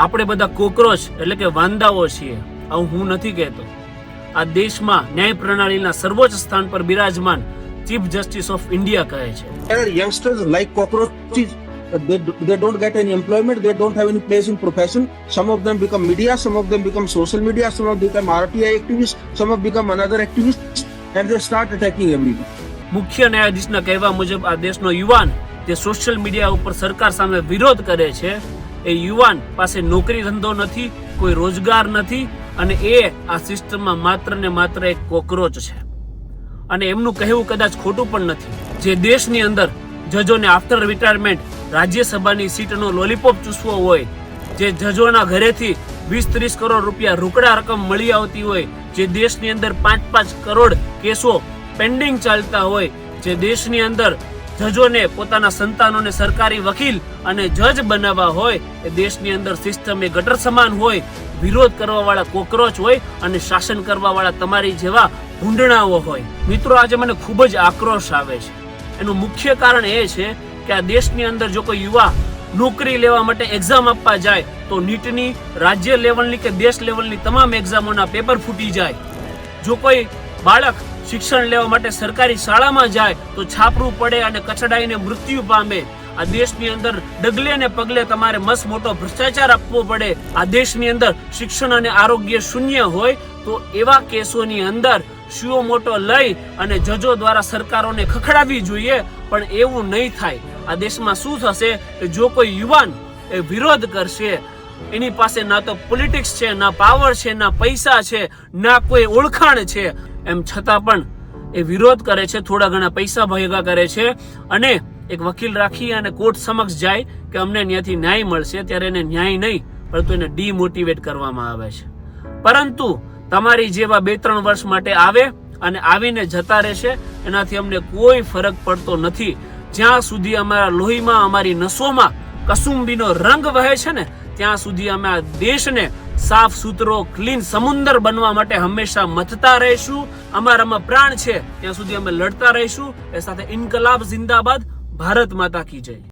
આપણે બધા કોક્રોચ એટલે કે વાંદાઓ છીએ, આવું હું નથી કહેતો. આ દેશમાં ન્યાય પ્રણાલીના સર્વોચ્ચ સ્થાન પર બિરાજમાન ચીફ જસ્ટિસ ઓફ ઇન્ડિયા કહે છે. There are youngsters like cockroaches. They don't get any employment. They don't have any place in profession. Some of them become media. Some of them become social media. Some of them become RTI activists. Some have become another activists, and they start attacking everyone. મુખ્ય ન્યાયાધીશના કહેવા મુજબ આ દેશનો યુવાન જે social media ઉપર સરકાર સામે વિરોધ કરે છે, એ યુવાન પાસે નોકરી ધંધો નથી, કોઈ રોજગાર નથી, અને એ આ સિસ્ટમમાં માત્ર ને માત્ર એક કોકરોચ છે. અને એમનું કહેવું કદાચ ખોટું પણ નથી. જે દેશની અંદર જજોને આફ્ટર રિટાયરમેન્ટ રાજ્યસભાની સીટનો લોલીપોપ ચૂસવો હોય, જે જજોના ઘરેથી 20-30 કરોડ રૂપિયા રોકડા રકમ મળી આવતી હોય, જે દેશની અંદર 5-5 કરોડ કેસો પેન્ડિંગ ચાલતા હોય, જે દેશની અંદર જજોને પોતાના સંતાનોને સરકારી વકીલ અને જજ બનાવવા હોય, એ દેશની અંદર સિસ્ટમ એ ગટર સમાન હોય, વિરોધ કરવા વાળા કોકરોચ હોય અને શાસન કરવા વાળા તમારી જેવા ભૂંડણાઓ હોય. મિત્રો, આજે મને ખૂબ જ આક્રોશ આવે છે. એનું મુખ્ય કારણ એ છે કે આ દેશની અંદર જો કોઈ યુવા નોકરી લેવા માટે એક્ઝામ આપવા જાય તો નીટની રાજ્ય લેવલની કે દેશ લેવલની તમામ એક્ઝામોના પેપર ફૂટી જાય. જો કોઈ બાળક શિક્ષણ લેવા માટે સરકારી શાળામાં જાય તો છાપરું પડે અને કચડાઈને મૃત્યુ પામે. આ દેશની અંદર ડગલે ને પગલે તમારે મસ્ત મોટો ભ્રષ્ટાચાર આપવો પડે. આ દેશની અંદર શિક્ષણ અને આરોગ્ય શૂન્ય હોય તો એવા કેસોની અંદર શિયો મોટો લઈ અને જજો દ્વારા સરકારોને ખખડાવી જોઈએ, પણ એવું નહીં થાય. આ દેશમાં શું થશે કે જો કોઈ યુવાન એ વિરોધ કરશે, એની પાસે ના તો પોલિટિક્સ છે, ના પાવર છે, ના પૈસા છે, ના કોઈ ઓળખાણ છે, એમ છતાં પણ એ વિરોધ કરે છે, થોડા ઘણા પૈસા ભેગા કરે છે અને એક વકીલ રાખી અને કોર્ટ સમક્ષ જાય કે અમને ત્યાંથી ન્યાય મળશે, ત્યારે એને ન્યાય નહીં પરંતુ એને ડીમોટિવેટ કરવામાં આવે છે. પરંતુ તમારી જેવા 2-3 વર્ષ માટે આવે અને આવીને જતા રહેશે, એનાથી અમને કોઈ ફરક પડતો નથી. જ્યાં સુધી અમારા લોહીમાં, અમારી નસોમાં કસુંબીનો રંગ વહે છે ને, ત્યાં સુધી અમે આ દેશને સાફ સુથરો ક્લીન સમુંદર બનવા માટે હંમેશા મથતા રહીશું. અમારામાં પ્રાણ છે ત્યાં સુધી અમે લડતા રહીશું. એ સાથે ઇન્કલાબ જિંદાબાદ, ભારત માતા કી જય.